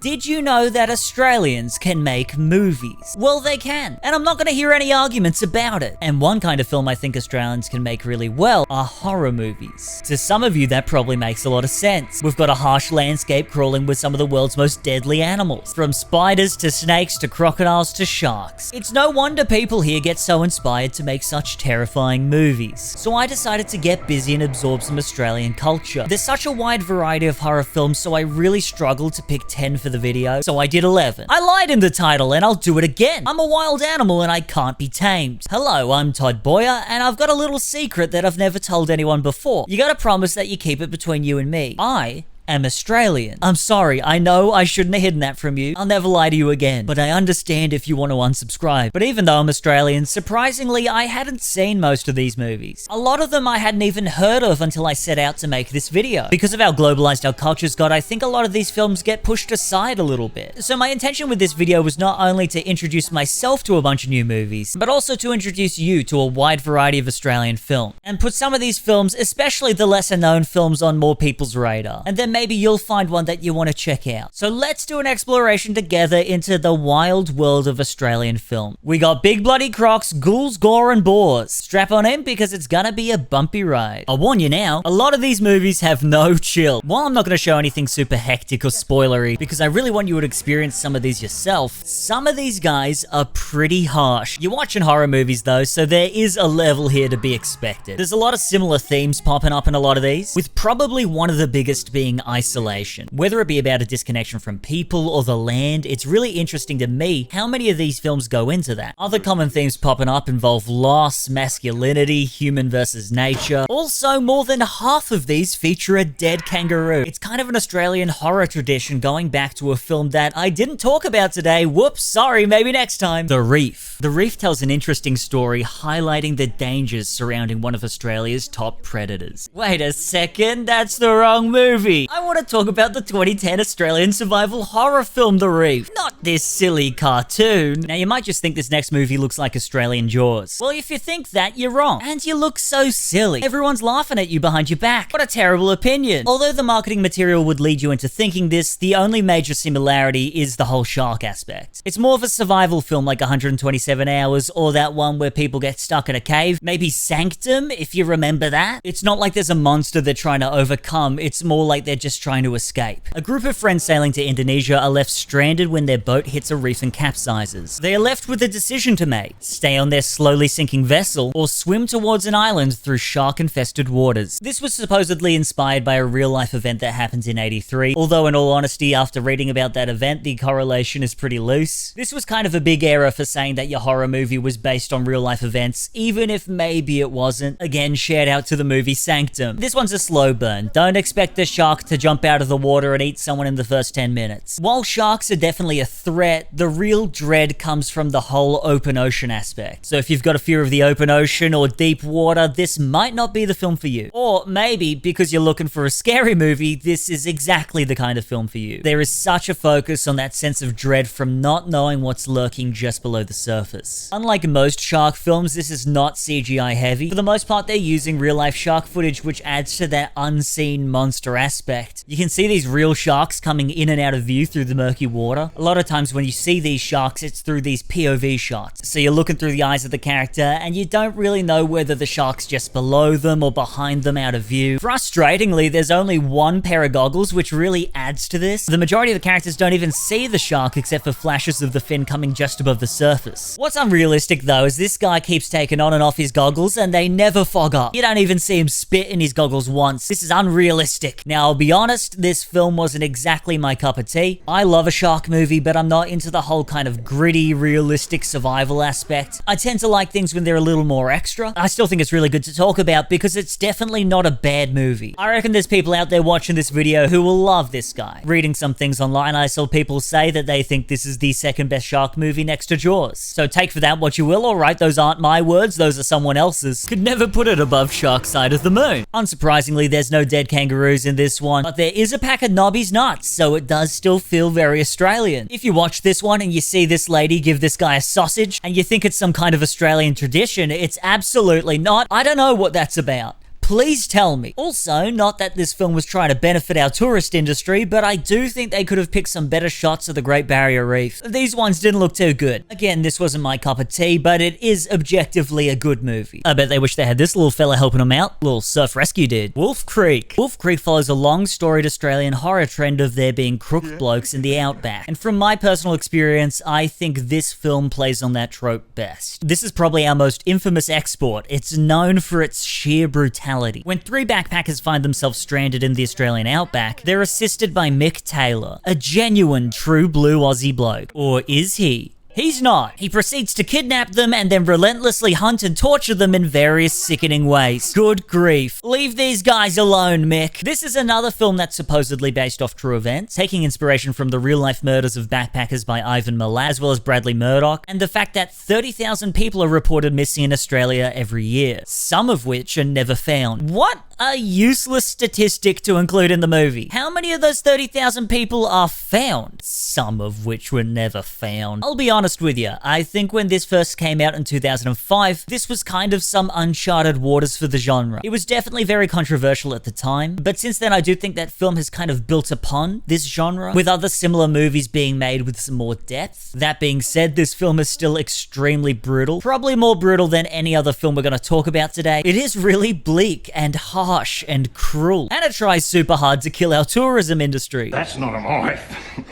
Did you know that Australians can make movies? Well, they can, and I'm not gonna hear any arguments about it. And one kind of film I think Australians can make really well are horror movies. To some of you, that probably makes a lot of sense. We've got a harsh landscape crawling with some of the world's most deadly animals, from spiders to snakes to crocodiles to sharks. It's no wonder people here get so inspired to make such terrifying movies. So I decided to get busy and absorb some Australian culture. There's such a wide variety of horror films, so I really struggled to pick 10 for the video, so I did 11. I lied in the title, and I'll do it again. I'm a wild animal and I can't be tamed. Hello, I'm Todd Boyer, and I've got a little secret that I've never told anyone before. You gotta promise that you keep it between you and me. I am Australian. I'm sorry, I know I shouldn't have hidden that from you. I'll never lie to you again, but I understand if you want to unsubscribe. But even though I'm Australian, surprisingly, I hadn't seen most of these movies. A lot of them I hadn't even heard of until I set out to make this video. Because of how globalized our culture's got, I think a lot of these films get pushed aside a little bit. So my intention with this video was not only to introduce myself to a bunch of new movies, but also to introduce you to a wide variety of Australian film, and put some of these films, especially the lesser known films, on more people's radar. And then maybe you'll find one that you want to check out. So let's do an exploration together into the wild world of Australian film. We got big bloody crocs, ghouls, gore, and boars. Strap on in because it's gonna be a bumpy ride. I'll warn you now, a lot of these movies have no chill. While I'm not gonna show anything super hectic or spoilery, because I really want you to experience some of these yourself, some of these guys are pretty harsh. You're watching horror movies though, so there is a level here to be expected. There's a lot of similar themes popping up in a lot of these, with probably one of the biggest being isolation. Whether it be about a disconnection from people or the land, it's really interesting to me how many of these films go into that. Other common themes popping up involve loss, masculinity, human versus nature. Also, more than half of these feature a dead kangaroo. It's kind of an Australian horror tradition going back to a film that I didn't talk about today. Whoops, sorry, maybe next time. The Reef. The Reef tells an interesting story highlighting the dangers surrounding one of Australia's top predators. Wait a second, that's the wrong movie. I want to talk about the 2010 Australian survival horror film, The Reef, not this silly cartoon. Now, you might just think this next movie looks like Australian Jaws. Well, if you think that, you're wrong. And you look so silly. Everyone's laughing at you behind your back. What a terrible opinion. Although the marketing material would lead you into thinking this, the only major similarity is the whole shark aspect. It's more of a survival film like 127 Hours, or that one where people get stuck in a cave. Maybe Sanctum, if you remember that. It's not like there's a monster they're trying to overcome, it's more like they're just trying to escape. A group of friends sailing to Indonesia are left stranded when their boat hits a reef and capsizes. They are left with a decision to make: stay on their slowly sinking vessel or swim towards an island through shark-infested waters. This was supposedly inspired by a real-life event that happened in '83, although in all honesty, after reading about that event, the correlation is pretty loose. This was kind of a big error for saying that your horror movie was based on real-life events, even if maybe it wasn't. Again, shout out to the movie Sanctum. This one's a slow burn. Don't expect the shark to jump out of the water and eat someone in the first 10 minutes. While sharks are definitely a threat, the real dread comes from the whole open ocean aspect. So if you've got a fear of the open ocean or deep water, this might not be the film for you. Or maybe, because you're looking for a scary movie, this is exactly the kind of film for you. There is such a focus on that sense of dread from not knowing what's lurking just below the surface. Unlike most shark films, this is not CGI heavy. For the most part, they're using real-life shark footage, which adds to that unseen monster aspect. You can see these real sharks coming in and out of view through the murky water. A lot of times when you see these sharks, it's through these POV shots. So you're looking through the eyes of the character, and you don't really know whether the shark's just below them or behind them out of view. Frustratingly, there's only one pair of goggles, which really adds to this. The majority of the characters don't even see the shark except for flashes of the fin coming just above the surface. What's unrealistic though is this guy keeps taking on and off his goggles and they never fog up. You don't even see him spit in his goggles once. This is unrealistic. Now, I'll be honest, this film wasn't exactly my cup of tea. I love a shark movie, but I'm not into the whole kind of gritty, realistic survival aspect. I tend to like things when they're a little more extra. I still think it's really good to talk about because it's definitely not a bad movie. I reckon there's people out there watching this video who will love this guy. Reading some things online, I saw people say that they think this is the second best shark movie next to Jaws. So take for that what you will, alright? Those aren't my words, those are someone else's. Could never put it above Shark Side of the Moon. Unsurprisingly, there's no dead kangaroos in this one, but there is a pack of knobbies nuts, so it does still feel very Australian. If you watch this one and you see this lady give this guy a sausage, and you think it's some kind of Australian tradition, it's absolutely not. I don't know what that's about. Please tell me. Also, not that this film was trying to benefit our tourist industry, but I do think they could have picked some better shots of the Great Barrier Reef. These ones didn't look too good. Again, this wasn't my cup of tea, but it is objectively a good movie. I bet they wish they had this little fella helping them out. Little surf rescue dude. Wolf Creek. Wolf Creek follows a long storied Australian horror trend of there being crook blokes in the outback. And from my personal experience, I think this film plays on that trope best. This is probably our most infamous export. It's known for its sheer brutality. When three backpackers find themselves stranded in the Australian outback, they're assisted by Mick Taylor, a genuine true blue Aussie bloke. Or is he? He's not. He proceeds to kidnap them and then relentlessly hunt and torture them in various sickening ways. Good grief. Leave these guys alone, Mick. This is another film that's supposedly based off true events, taking inspiration from the real-life murders of backpackers by Ivan Milat, as well as Bradley Murdoch, and the fact that 30,000 people are reported missing in Australia every year, some of which are never found. What a useless statistic to include in the movie. How many of those 30,000 people are found? Some of which were never found. I'll be honest with you, I think when this first came out in 2005, this was kind of some uncharted waters for the genre. It was definitely very controversial at the time, but since then I do think that film has kind of built upon this genre, with other similar movies being made with some more depth. That being said, this film is still extremely brutal, probably more brutal than any other film we're going to talk about today. It is really bleak and harsh and cruel, and it tries super hard to kill our tourism industry. That's not a knife.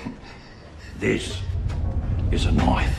This is a knife.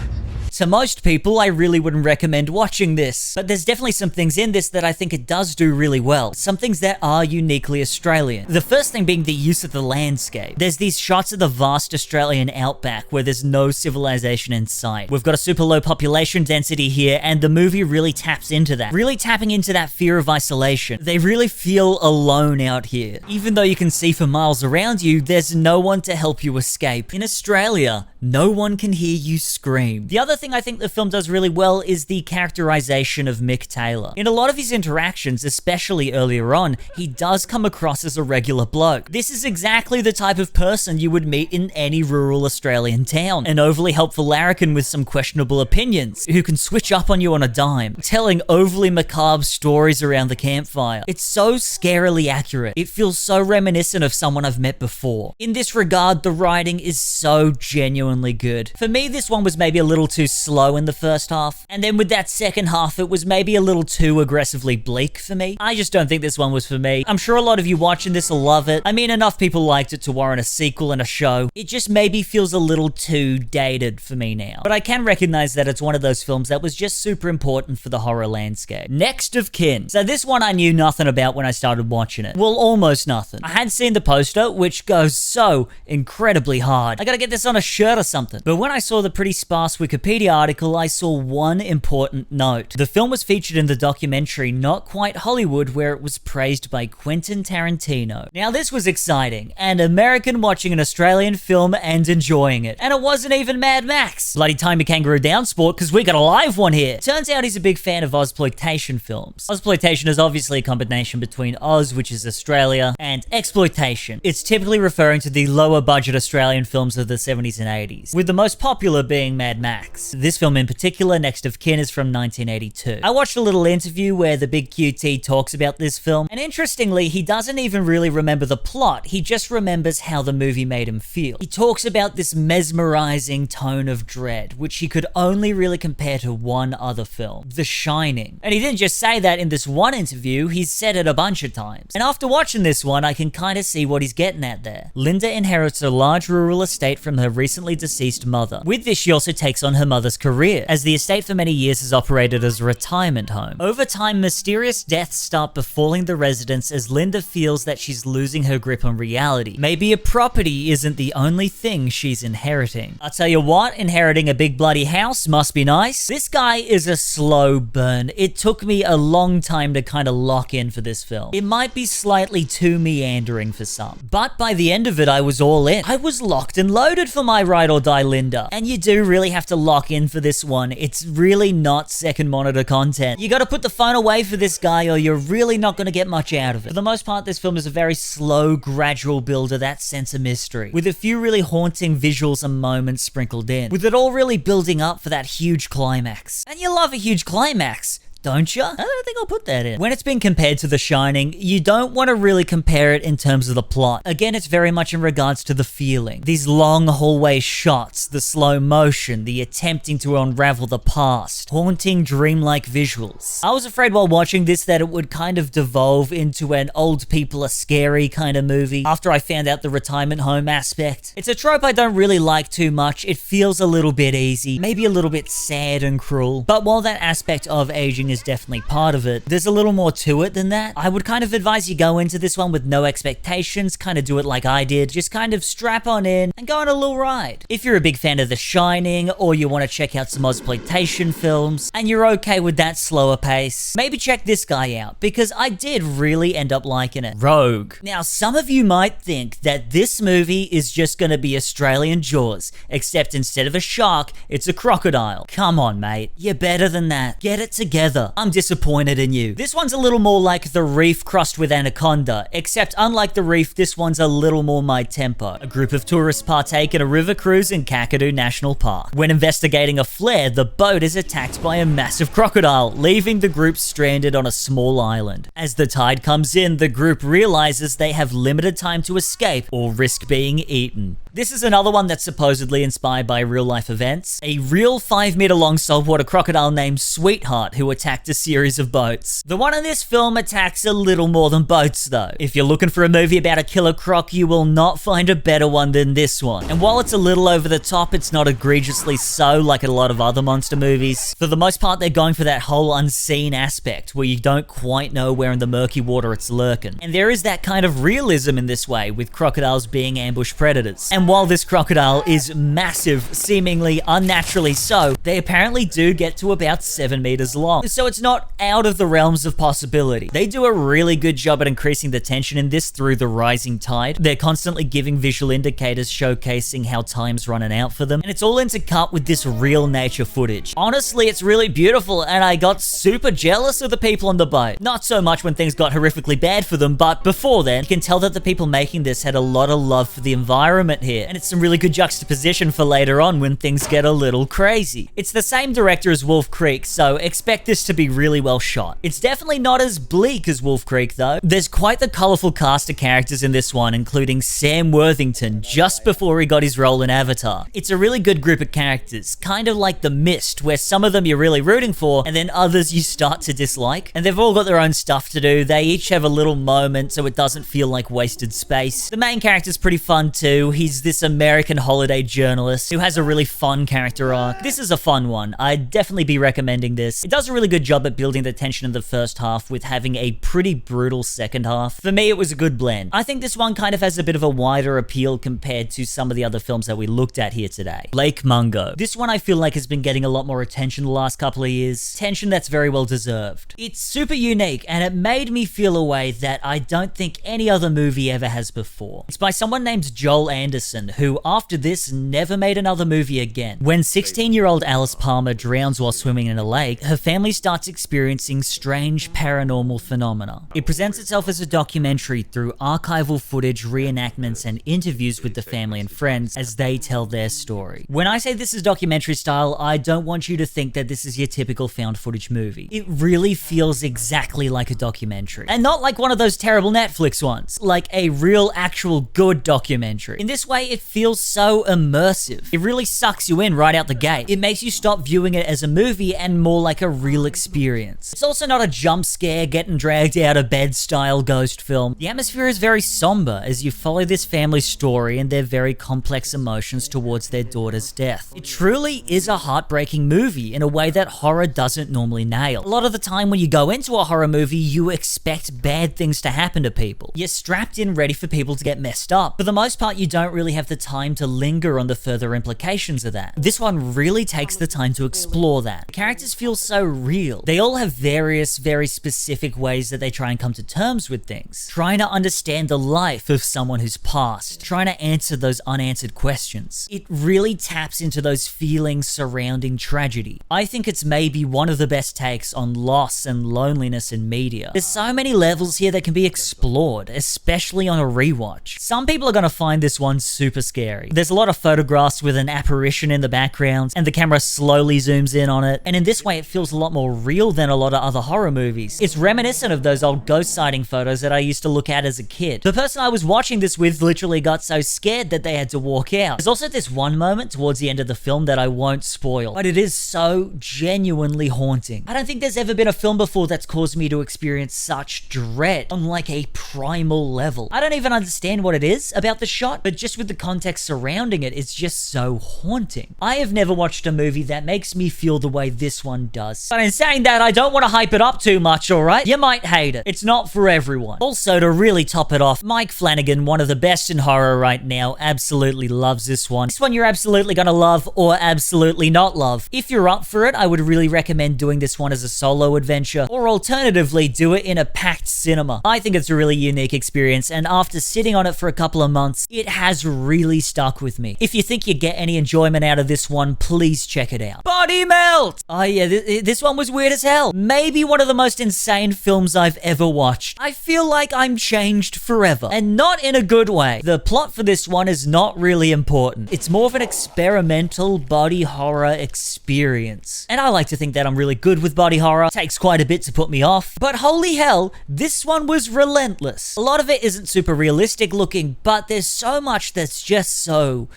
To most people, I really wouldn't recommend watching this, but there's definitely some things in this that I think it does do really well. Some things that are uniquely Australian. The first thing being the use of the landscape. There's these shots of the vast Australian outback where there's no civilization in sight. We've got a super low population density here, and the movie really taps into that. Really tapping into that fear of isolation. They really feel alone out here. Even though you can see for miles around you, there's no one to help you escape. In Australia, no one can hear you scream. The other thing I think the film does really well is the characterization of Mick Taylor. In a lot of his interactions, especially earlier on, he does come across as a regular bloke. This is exactly the type of person you would meet in any rural Australian town. An overly helpful larrikin with some questionable opinions, who can switch up on you on a dime, telling overly macabre stories around the campfire. It's so scarily accurate. It feels so reminiscent of someone I've met before. In this regard, the writing is so genuinely good. For me, this one was maybe a little too slow in the first half, and then with that second half, it was maybe a little too aggressively bleak for me. I just don't think this one was for me. I'm sure a lot of you watching this will love it. I mean, enough people liked it to warrant a sequel and a show. It just maybe feels a little too dated for me now. But I can recognize that it's one of those films that was just super important for the horror landscape. Next of Kin. So this one I knew nothing about when I started watching it. Well, almost nothing. I had seen the poster, which goes so incredibly hard. I gotta get this on a shirt or something. But when I saw the pretty sparse Wikipedia article, I saw one important note. The film was featured in the documentary Not Quite Hollywood, where it was praised by Quentin Tarantino. Now this was exciting. An American watching an Australian film and enjoying it. And it wasn't even Mad Max. Bloody Tie Me Kangaroo Down sport, because we got a live one here. Turns out he's a big fan of Ozploitation films. Ozploitation is obviously a combination between Oz, which is Australia, and exploitation. It's typically referring to the lower budget Australian films of the 70s and 80s, with the most popular being Mad Max. This film in particular, Next of Kin, is from 1982. I watched a little interview where the big QT talks about this film, and interestingly, he doesn't even really remember the plot, he just remembers how the movie made him feel. He talks about this mesmerizing tone of dread, which he could only really compare to one other film, The Shining. And he didn't just say that in this one interview, he's said it a bunch of times. And after watching this one, I can kind of see what he's getting at there. Linda inherits a large rural estate from her recently deceased mother. With this, she also takes on her mother's career, as the estate for many years has operated as a retirement home. Over time, mysterious deaths start befalling the residents as Linda feels that she's losing her grip on reality. Maybe a property isn't the only thing she's inheriting. I'll tell you what, inheriting a big bloody house must be nice. This guy is a slow burn. It took me a long time to kind of lock in for this film. It might be slightly too meandering for some, but by the end of it, I was all in. I was locked and loaded for my ride or die Linda. And you do really have to lock in for this one. It's really not second monitor content. You gotta put the phone away for this guy or you're really not gonna get much out of it. For the most part, this film is a very slow, gradual build of that sense of mystery, with a few really haunting visuals and moments sprinkled in, with it all really building up for that huge climax. And you love a huge climax, don't you? I don't think I'll put that in. When it's been compared to The Shining, you don't want to really compare it in terms of the plot. Again, it's very much in regards to the feeling. These long hallway shots, the slow motion, the attempting to unravel the past, haunting dreamlike visuals. I was afraid while watching this that it would kind of devolve into an old people are scary kind of movie after I found out the retirement home aspect. It's a trope I don't really like too much. It feels a little bit easy, maybe a little bit sad and cruel. But while that aspect of aging is definitely part of it, there's a little more to it than that. I would kind of advise you go into this one with no expectations, kind of do it like I did, just kind of strap on in and go on a little ride. If you're a big fan of The Shining, or you want to check out some exploitation films, and you're okay with that slower pace, maybe check this guy out, because I did really end up liking it. Rogue. Now, some of you might think that this movie is just gonna be Australian Jaws, except instead of a shark, it's a crocodile. Come on, mate. You're better than that. Get it together. I'm disappointed in you. This one's a little more like The Reef crossed with Anaconda, except unlike The Reef, this one's a little more my tempo. A group of tourists partake in a river cruise in Kakadu National Park. When investigating a flare, the boat is attacked by a massive crocodile, leaving the group stranded on a small island. As the tide comes in, the group realizes they have limited time to escape or risk being eaten. This is another one that's supposedly inspired by real-life events. A real 5-meter-long saltwater crocodile named Sweetheart who attacked a series of boats. The one in this film attacks a little more than boats, though. If you're looking for a movie about a killer croc, you will not find a better one than this one. And while it's a little over the top, it's not egregiously so like a lot of other monster movies. For the most part, they're going for that whole unseen aspect, where you don't quite know where in the murky water it's lurking. And there is that kind of realism in this way, with crocodiles being ambush predators. And while this crocodile is massive, seemingly unnaturally so, they apparently do get to about 7 meters long. So it's not out of the realms of possibility. They do a really good job at increasing the tension in this through the rising tide. They're constantly giving visual indicators showcasing how time's running out for them. And it's all intercut with this real nature footage. Honestly, it's really beautiful, and I got super jealous of the people on the boat. Not so much when things got horrifically bad for them, but before then, you can tell that the people making this had a lot of love for the environment here. And it's some really good juxtaposition for later on when things get a little crazy. It's the same director as Wolf Creek, so expect this to be really well shot. It's definitely not as bleak as Wolf Creek, though. There's quite the colorful cast of characters in this one, including Sam Worthington just before he got his role in Avatar. It's a really good group of characters, kind of like The Mist, where some of them you're really rooting for, and then others you start to dislike. And they've all got their own stuff to do. They each have a little moment, so it doesn't feel like wasted space. The main character's pretty fun too. He's this American holiday journalist who has a really fun character arc. This is a fun one. I'd definitely be recommending this. It does a really good job at building the tension in the first half with having a pretty brutal second half. For me, it was a good blend. I think this one kind of has a bit of a wider appeal compared to some of the other films that we looked at here today. Lake Mungo. This one I feel like has been getting a lot more attention the last couple of years. Tension that's very well deserved. It's super unique, and it made me feel a way that I don't think any other movie ever has before. It's by someone named Joel Anderson, who after this never made another movie again. When 16-year-old Alice Palmer drowns while swimming in a lake, her family starts experiencing strange paranormal phenomena. It presents itself as a documentary through archival footage, reenactments, and interviews with the family and friends as they tell their story. When I say this is documentary style, I don't want you to think that this is your typical found footage movie. It really feels exactly like a documentary. And not like one of those terrible Netflix ones. Like a real, actual good documentary. In this way, it feels so immersive. It really sucks you in right out the gate. It makes you stop viewing it as a movie and more like a real experience. It's also not a jump scare, getting dragged out of bed style ghost film. The atmosphere is very somber as you follow this family's story and their very complex emotions towards their daughter's death. It truly is a heartbreaking movie in a way that horror doesn't normally nail. A lot of the time when you go into a horror movie, you expect bad things to happen to people. You're strapped in ready for people to get messed up. For the most part, you don't really have the time to linger on the further implications of that. This one really takes the time to explore that. The characters feel so real. They all have various, very specific ways that they try and come to terms with things. Trying to understand the life of someone who's passed. Trying to answer those unanswered questions. It really taps into those feelings surrounding tragedy. I think it's maybe one of the best takes on loss and loneliness in media. There's so many levels here that can be explored, especially on a rewatch. Some people are going to find this one super scary. There's a lot of photographs with an apparition in the background, and the camera slowly zooms in on it, and in this way it feels a lot more real than a lot of other horror movies. It's reminiscent of those old ghost sighting photos that I used to look at as a kid. The person I was watching this with literally got so scared that they had to walk out. There's also this one moment towards the end of the film that I won't spoil, but it is so genuinely haunting. I don't think there's ever been a film before that's caused me to experience such dread on like a primal level. I don't even understand what it is about the shot, but just with the context surrounding it, it's just so haunting. I have never watched a movie that makes me feel the way this one does. But in saying that, I don't want to hype it up too much, alright? You might hate it. It's not for everyone. Also, to really top it off, Mike Flanagan, one of the best in horror right now, absolutely loves this one. This one you're absolutely gonna love or absolutely not love. If you're up for it, I would really recommend doing this one as a solo adventure, or alternatively, do it in a packed cinema. I think it's a really unique experience, and after sitting on it for a couple of months, it has really stuck with me. If you think you get any enjoyment out of this one, please check it out. Body Melt! Oh yeah, this one was weird as hell. Maybe one of the most insane films I've ever watched. I feel like I'm changed forever, and not in a good way. The plot for this one is not really important. It's more of an experimental body horror experience. And I like to think that I'm really good with body horror. It takes quite a bit to put me off, but holy hell, this one was relentless. A lot of it isn't super realistic looking, but there's so much that's just so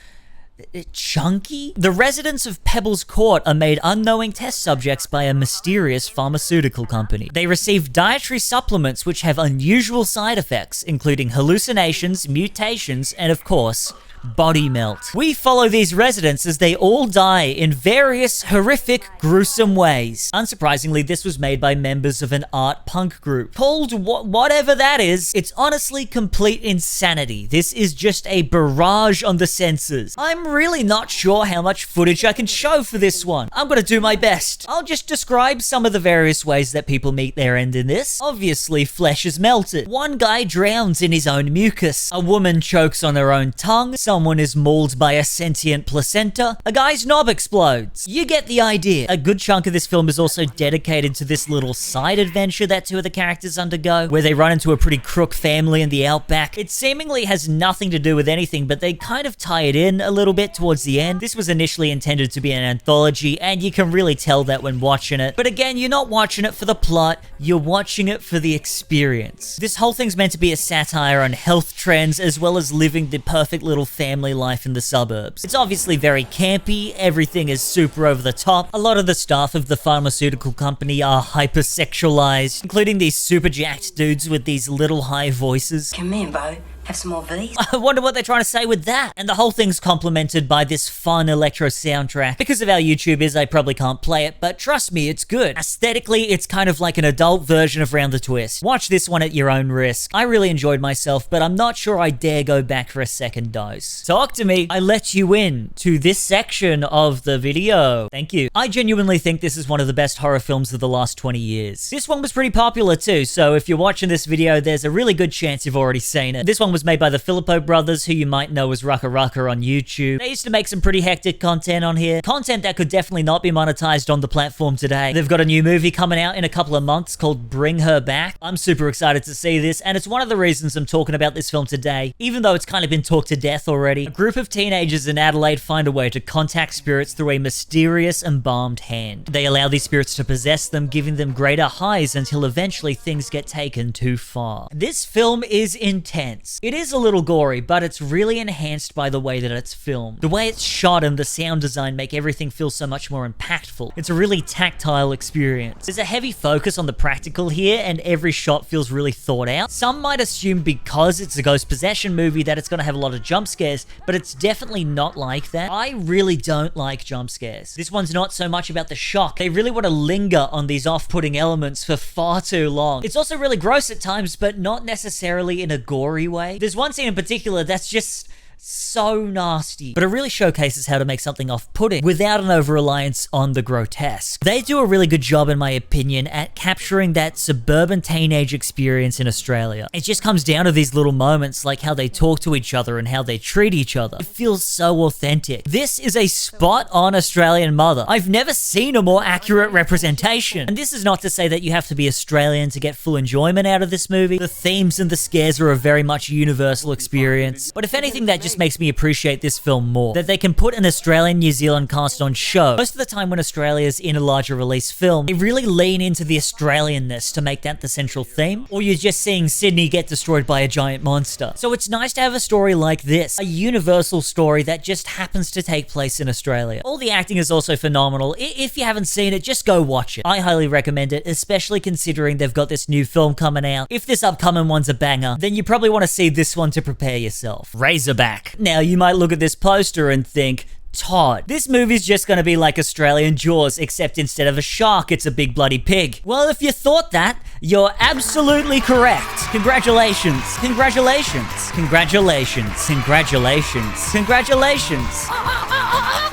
chunky. The residents of Pebbles Court are made unknowing test subjects by a mysterious pharmaceutical company. They receive dietary supplements which have unusual side effects, including hallucinations, mutations, and of course, body melt. We follow these residents as they all die in various horrific, gruesome ways. Unsurprisingly, this was made by members of an art punk group. Called whatever that is, it's honestly complete insanity. This is just a barrage on the senses. I'm really not sure how much footage I can show for this one. I'm gonna do my best. I'll just describe some of the various ways that people meet their end in this. Obviously, flesh is melted. One guy drowns in his own mucus. A woman chokes on her own tongue. Someone is mauled by a sentient placenta. A guy's knob explodes. You get the idea. A good chunk of this film is also dedicated to this little side adventure that two of the characters undergo, where they run into a pretty crook family in the outback. It seemingly has nothing to do with anything, but they kind of tie it in a little bit towards the end. This was initially intended to be an anthology, and you can really tell that when watching it. But again, you're not watching it for the plot, you're watching it for the experience. This whole thing's meant to be a satire on health trends, as well as living the perfect little family life in the suburbs. It's obviously very campy, everything is super over the top. A lot of the staff of the pharmaceutical company are hypersexualized, including these super jacked dudes with these little high voices. Come in, Bo. Have some more of these? I wonder what they're trying to say with that. And the whole thing's complemented by this fun electro soundtrack. Because of how YouTube is, I probably can't play it, but trust me, it's good. Aesthetically, it's kind of like an adult version of Round the Twist. Watch this one at your own risk. I really enjoyed myself, but I'm not sure I dare go back for a second dose. Talk to me. I let you in to this section of the video. Thank you. I genuinely think this is one of the best horror films of the last 20 years. This one was pretty popular too, so if you're watching this video, there's a really good chance you've already seen it. This one was made by the Filippo brothers, who you might know as Rucka Rucka on YouTube. They used to make some pretty hectic content on here. Content that could definitely not be monetized on the platform today. They've got a new movie coming out in a couple of months called Bring Her Back. I'm super excited to see this, and it's one of the reasons I'm talking about this film today, even though it's kind of been talked to death already. A group of teenagers in Adelaide find a way to contact spirits through a mysterious embalmed hand. They allow these spirits to possess them, giving them greater highs until eventually things get taken too far. This film is intense. It is a little gory, but it's really enhanced by the way that it's filmed. The way it's shot and the sound design make everything feel so much more impactful. It's a really tactile experience. There's a heavy focus on the practical here, and every shot feels really thought out. Some might assume because it's a ghost possession movie that it's going to have a lot of jump scares, but it's definitely not like that. I really don't like jump scares. This one's not so much about the shock. They really want to linger on these off-putting elements for far too long. It's also really gross at times, but not necessarily in a gory way. There's one scene in particular that's just so nasty, but it really showcases how to make something off-putting without an over-reliance on the grotesque. They do a really good job, in my opinion, at capturing that suburban teenage experience in Australia. It just comes down to these little moments, like how they talk to each other and how they treat each other. It feels so authentic. This is a spot-on Australian mother. I've never seen a more accurate representation. And this is not to say that you have to be Australian to get full enjoyment out of this movie. The themes and the scares are a very much universal experience. But if anything, that just just makes me appreciate this film more. That they can put an Australian New Zealand cast on show. Most of the time when Australia's in a larger release film, they really lean into the Australianness to make that the central theme, or you're just seeing Sydney get destroyed by a giant monster. So it's nice to have a story like this, a universal story that just happens to take place in Australia. All the acting is also phenomenal. If you haven't seen it, just go watch it. I highly recommend it, especially considering they've got this new film coming out. If this upcoming one's a banger, then you probably want to see this one to prepare yourself. Razorback. Now, you might look at this poster and think, Todd, this movie's just gonna be like Australian Jaws, except instead of a shark, it's a big bloody pig. Well, if you thought that, you're absolutely correct. Congratulations. Congratulations. Congratulations. Congratulations. Congratulations.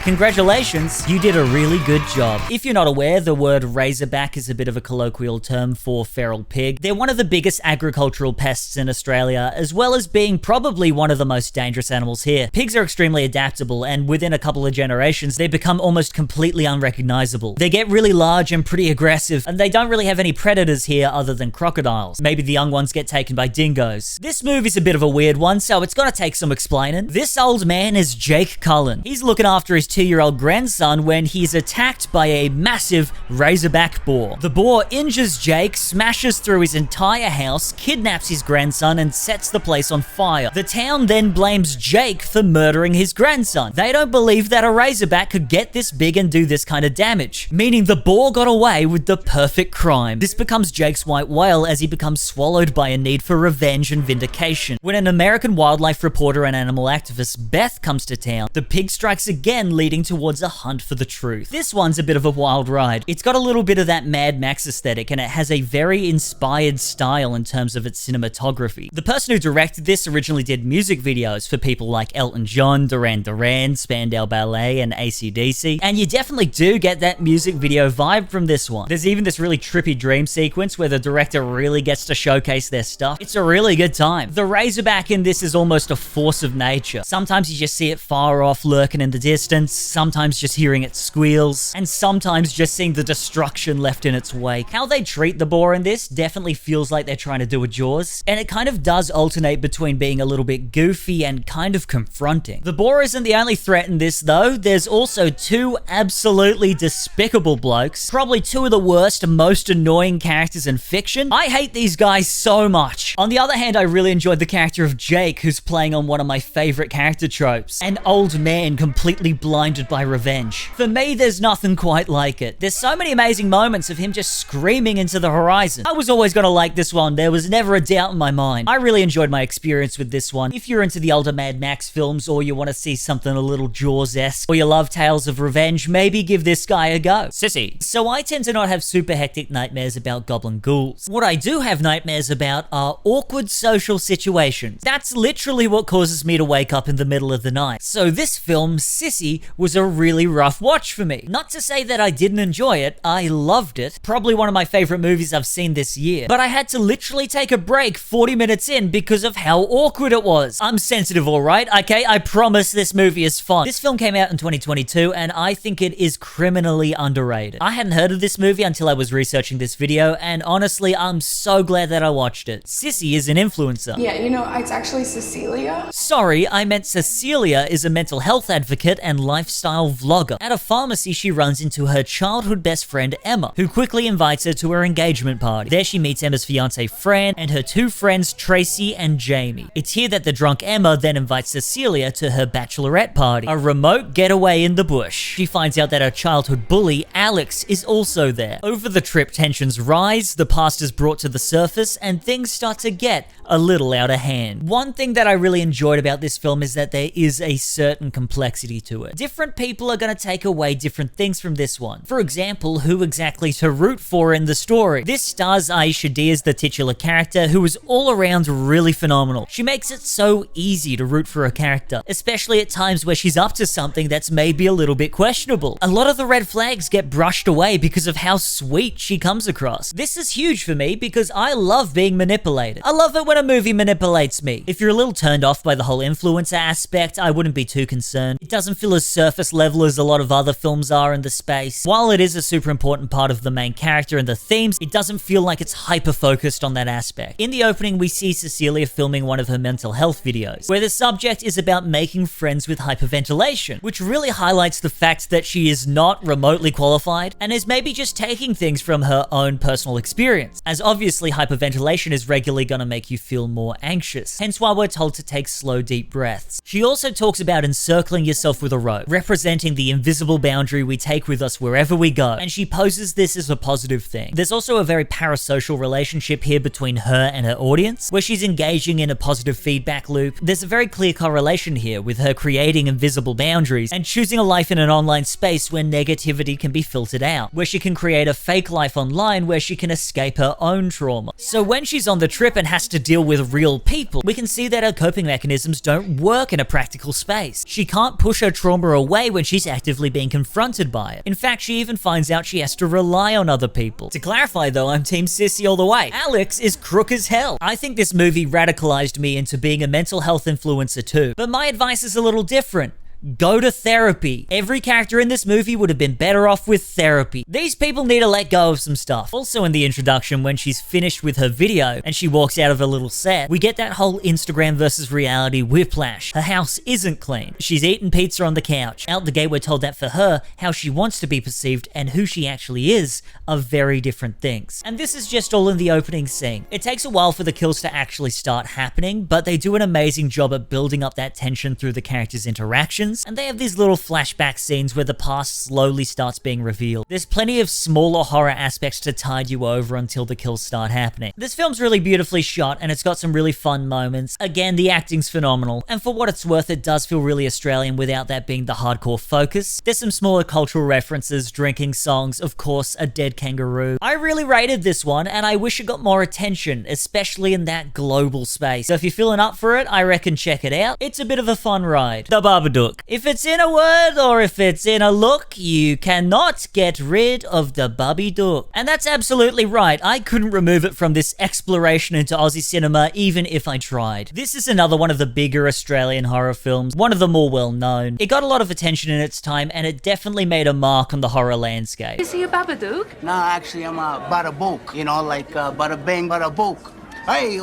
Congratulations, you did a really good job. If you're not aware, the word razorback is a bit of a colloquial term for feral pig. They're one of the biggest agricultural pests in Australia, as well as being probably one of the most dangerous animals here. Pigs are extremely adaptable, and within a couple of generations, they become almost completely unrecognizable. They get really large and pretty aggressive, and they don't really have any predators here other than crocodiles. Maybe the young ones get taken by dingoes. This movie's a bit of a weird one, so it's gonna take some explaining. This old man is Jake Cullen. He's looking after his 2-year-old grandson when he's attacked by a massive razorback boar. The boar injures Jake, smashes through his entire house, kidnaps his grandson, and sets the place on fire. The town then blames Jake for murdering his grandson. They don't believe that a razorback could get this big and do this kind of damage, meaning the boar got away with the perfect crime. This becomes Jake's white whale as he becomes swallowed by a need for revenge and vindication. When an American wildlife reporter and animal activist, Beth, comes to town, the pig strikes again, leading towards a hunt for the truth. This one's a bit of a wild ride. It's got a little bit of that Mad Max aesthetic, and it has a very inspired style in terms of its cinematography. The person who directed this originally did music videos for people like Elton John, Duran Duran, Spandau Ballet, and AC/DC, and you definitely do get that music video vibe from this one. There's even this really trippy dream sequence where the director really gets to showcase their stuff. It's a really good time. The razorback in this is almost a force of nature. Sometimes you just see it far off lurking in the distance, sometimes just hearing its squeals, and sometimes just seeing the destruction left in its wake. How they treat the boar in this definitely feels like they're trying to do a Jaws, and it kind of does alternate between being a little bit goofy and kind of confronting. The boar isn't the only threat in this though. There's also 2 absolutely despicable blokes, probably 2 of the worst, most annoying characters in fiction. I hate these guys so much. On the other hand, I really enjoyed the character of Jake, who's playing on one of my favorite character tropes, an old man completely blinded by revenge. For me, there's nothing quite like it. There's so many amazing moments of him just screaming into the horizon. I was always gonna like this one. There was never a doubt in my mind. I really enjoyed my experience with this one. If you're into the older Mad Max films, or you want to see something a little Jaws-esque, or you love tales of revenge, maybe give this guy a go. Sissy. So I tend to not have super hectic nightmares about goblin ghouls. What I do have nightmares about are awkward social situations. That's literally what causes me to wake up in the middle of the night. So this film, Sissy, was a really rough watch for me. Not to say that I didn't enjoy it, I loved it. Probably one of my favorite movies I've seen this year. But I had to literally take a break 40 minutes in because of how awkward it was. I'm sensitive, alright? Okay, I promise this movie is fun. This film came out in 2022, and I think it is criminally underrated. I hadn't heard of this movie until I was researching this video, and honestly, I'm so glad that I watched it. Sissy is an influencer. Yeah, you know, it's actually Cecilia. Sorry, I meant Cecilia is a mental health advocate and lifestyle vlogger. At a pharmacy, she runs into her childhood best friend Emma, who quickly invites her to her engagement party. There she meets Emma's fiance Fran and her 2 friends Tracy and Jamie. It's here that the drunk Emma then invites Cecilia to her bachelorette party, a remote getaway in the bush. She finds out that her childhood bully Alex is also there. Over the trip, tensions rise, the past is brought to the surface, and things start to get a little out of hand. One thing that I really enjoyed about this film is that there is a certain complexity to it. Different people are going to take away different things from this one. For example, who exactly to root for in the story. This stars Aisha D as the titular character, who is all around really phenomenal. She makes it so easy to root for a character, especially at times where she's up to something that's maybe a little bit questionable. A lot of the red flags get brushed away because of how sweet she comes across. This is huge for me because I love being manipulated. I love it when a movie manipulates me. If you're a little turned off by the whole influencer aspect, I wouldn't be too concerned. It doesn't feel as surface level as a lot of other films are in the space. While it is a super important part of the main character and the themes, it doesn't feel like it's hyper-focused on that aspect. In the opening, we see Cecilia filming one of her mental health videos, where the subject is about making friends with hyperventilation, which really highlights the fact that she is not remotely qualified and is maybe just taking things from her own personal experience, as obviously hyperventilation is regularly going to make you feel more anxious, hence why we're told to take slow, deep breaths. She also talks about encircling yourself with a rope, representing the invisible boundary we take with us wherever we go, and she poses this as a positive thing. There's also a very parasocial relationship here between her and her audience, where she's engaging in a positive feedback loop. There's a very clear correlation here with her creating invisible boundaries and choosing a life in an online space where negativity can be filtered out, where she can create a fake life online where she can escape her own trauma. So when she's on the trip and has to deal with real people, we can see that her coping mechanisms don't work in a practical space. She can't push her trauma away when she's actively being confronted by it. In fact, she even finds out she has to rely on other people. To clarify though, I'm Team Sissy all the way. Alex is crook as hell. I think this movie radicalized me into being a mental health influencer too, but my advice is a little different. Go to therapy. Every character in this movie would have been better off with therapy. These people need to let go of some stuff. Also in the introduction, when she's finished with her video and she walks out of her little set, we get that whole Instagram versus reality whiplash. Her house isn't clean. She's eating pizza on the couch. Out the gate, we're told that for her, how she wants to be perceived and who she actually is are very different things. And this is just all in the opening scene. It takes a while for the kills to actually start happening, but they do an amazing job at building up that tension through the characters' interactions. And they have these little flashback scenes where the past slowly starts being revealed. There's plenty of smaller horror aspects to tide you over until the kills start happening. This film's really beautifully shot and it's got some really fun moments. Again, the acting's phenomenal, and for what it's worth, it does feel really Australian without that being the hardcore focus. There's some smaller cultural references, drinking songs, of course, a dead kangaroo. I really rated this one, and I wish it got more attention, especially in that global space. So if you're feeling up for it, I reckon check it out. It's a bit of a fun ride. The Babadook. If it's in a word or if it's in a look, you cannot get rid of the Babadook. And that's absolutely right. I couldn't remove it from this exploration into Aussie cinema even if I tried. This is another one of the bigger Australian horror films, one of the more well-known. It got a lot of attention in its time and it definitely made a mark on the horror landscape. Is he a Babadook? No, actually I'm a Babadook, you know, like bada bang, bada book. Hey,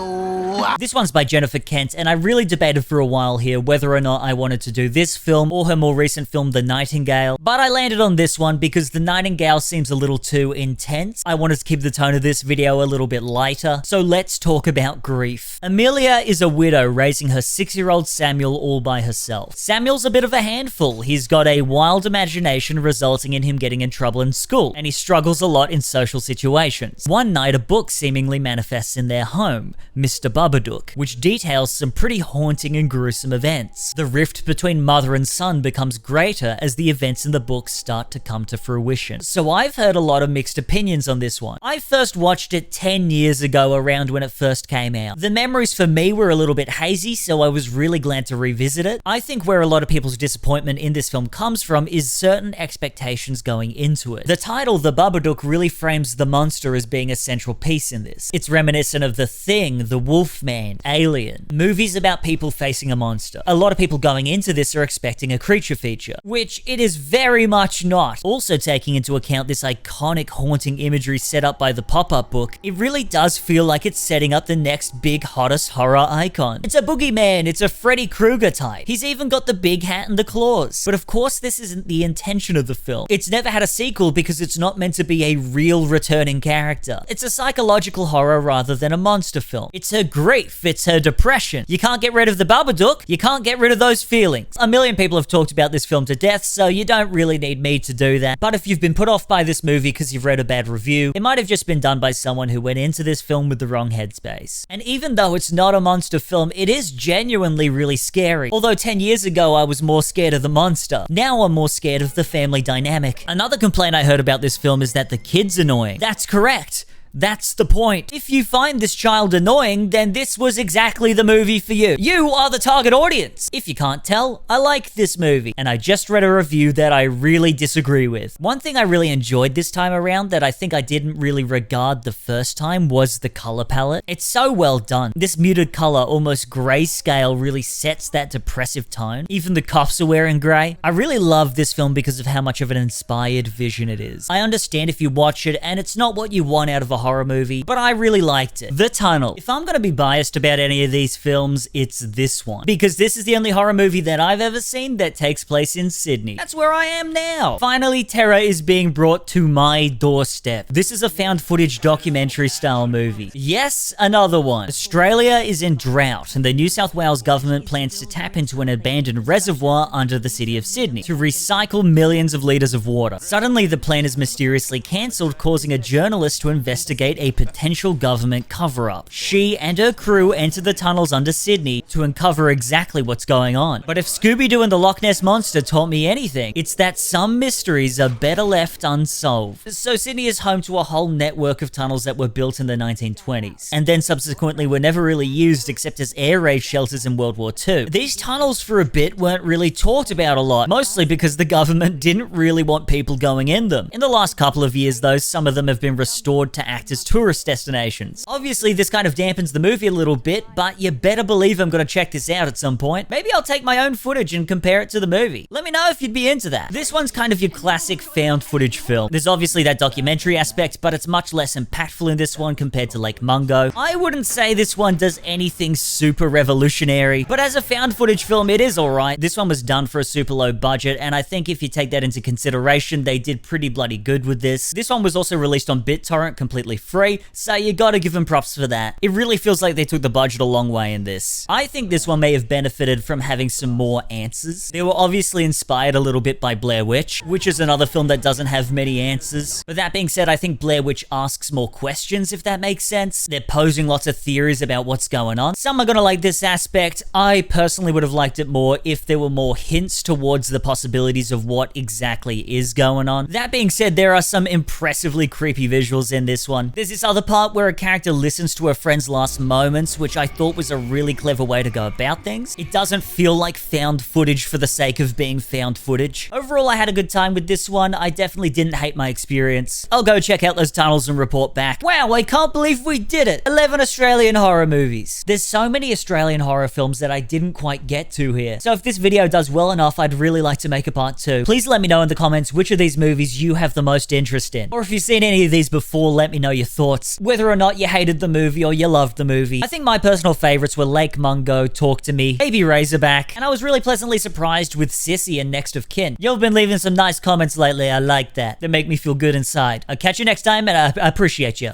this one's by Jennifer Kent, and I really debated for a while here whether or not I wanted to do this film or her more recent film, The Nightingale, but I landed on this one because The Nightingale seems a little too intense. I wanted to keep the tone of this video a little bit lighter, so let's talk about grief. Amelia is a widow raising her 6-year-old Samuel all by herself. Samuel's a bit of a handful. He's got a wild imagination resulting in him getting in trouble in school, and he struggles a lot in social situations. One night, a book seemingly manifests in their home, Mr. Babadook, which details some pretty haunting and gruesome events. The rift between mother and son becomes greater as the events in the book start to come to fruition. So I've heard a lot of mixed opinions on this one. I first watched it 10 years ago, around when it first came out. The memories for me were a little bit hazy, so I was really glad to revisit it. I think where a lot of people's disappointment in this film comes from is certain expectations going into it. The title, The Babadook, really frames the monster as being a central piece in this. It's reminiscent of The Thing, The Wolfman, Alien, movies about people facing a monster. A lot of people going into this are expecting a creature feature, which it is very much not. Also taking into account this iconic haunting imagery set up by the pop-up book, it really does feel like it's setting up the next big hottest horror icon. It's a boogeyman, it's a Freddy Krueger type. He's even got the big hat and the claws. But of course this isn't the intention of the film. It's never had a sequel because it's not meant to be a real returning character. It's a psychological horror rather than a monster film. It's her grief, it's her depression. You can't get rid of the Babadook, you can't get rid of those feelings. A million people have talked about this film to death, so you don't really need me to do that. But if you've been put off by this movie because you've read a bad review, it might have just been done by someone who went into this film with the wrong headspace. And even though it's not a monster film, it is genuinely really scary. Although 10 years ago I was more scared of the monster, now I'm more scared of the family dynamic. Another complaint I heard about this film is that the kid's annoying. That's correct. That's the point. If you find this child annoying, then this was exactly the movie for you. You are the target audience. If you can't tell, I like this movie, and I just read a review that I really disagree with. One thing I really enjoyed this time around that I think I didn't really regard the first time was the color palette. It's so well done. This muted color, almost grayscale, really sets that depressive tone. Even the cops are wearing gray. I really love this film because of how much of an inspired vision it is. I understand if you watch it and it's not what you want out of a horror movie, but I really liked it. The Tunnel. If I'm gonna be biased about any of these films, it's this one. Because this is the only horror movie that I've ever seen that takes place in Sydney. That's where I am now. Finally, terror is being brought to my doorstep. This is a found footage documentary style movie. Yes, another one. Australia is in drought, and the New South Wales government plans to tap into an abandoned reservoir under the city of Sydney to recycle millions of litres of water. Suddenly, the plan is mysteriously cancelled, causing a journalist to investigate a potential government cover-up. She and her crew enter the tunnels under Sydney to uncover exactly what's going on. But if Scooby-Doo and the Loch Ness Monster taught me anything, it's that some mysteries are better left unsolved. So Sydney is home to a whole network of tunnels that were built in the 1920s, and then subsequently were never really used except as air raid shelters in World War II. These tunnels for a bit weren't really talked about a lot, mostly because the government didn't really want people going in them. In the last couple of years though, some of them have been restored to act as tourist destinations. Obviously this kind of dampens the movie a little bit, but you better believe I'm gonna check this out at some point. Maybe I'll take my own footage and compare it to the movie. Let me know if you'd be into that. This one's kind of your classic found footage film. There's obviously that documentary aspect, but it's much less impactful in this one compared to Lake Mungo. I wouldn't say this one does anything super revolutionary, but as a found footage film, it is alright. This one was done for a super low budget, and I think if you take that into consideration, they did pretty bloody good with this. This one was also released on BitTorrent completely free, so you gotta give them props for that. It really feels like they took the budget a long way in this. I think this one may have benefited from having some more answers. They were obviously inspired a little bit by Blair Witch, which is another film that doesn't have many answers. But that being said, I think Blair Witch asks more questions, if that makes sense. They're posing lots of theories about what's going on. Some are gonna like this aspect. I personally would have liked it more if there were more hints towards the possibilities of what exactly is going on. That being said, there are some impressively creepy visuals in this one. There's this other part where a character listens to her friend's last moments, which I thought was a really clever way to go about things. It doesn't feel like found footage for the sake of being found footage. Overall, I had a good time with this one. I definitely didn't hate my experience. I'll go check out those tunnels and report back. Wow, I can't believe we did it! 11 Australian horror movies. There's so many Australian horror films that I didn't quite get to here. So if this video does well enough, I'd really like to make a part 2. Please let me know in the comments which of these movies you have the most interest in. Or if you've seen any of these before, let me know your thoughts. Whether or not you hated the movie or you loved the movie. I think my personal favorites were Lake Mungo, Talk to Me, Baby Razorback, and I was really pleasantly surprised with Sissy and Next of Kin. You've been leaving some nice comments lately, I like that. They make me feel good inside. I'll catch you next time, and I appreciate you.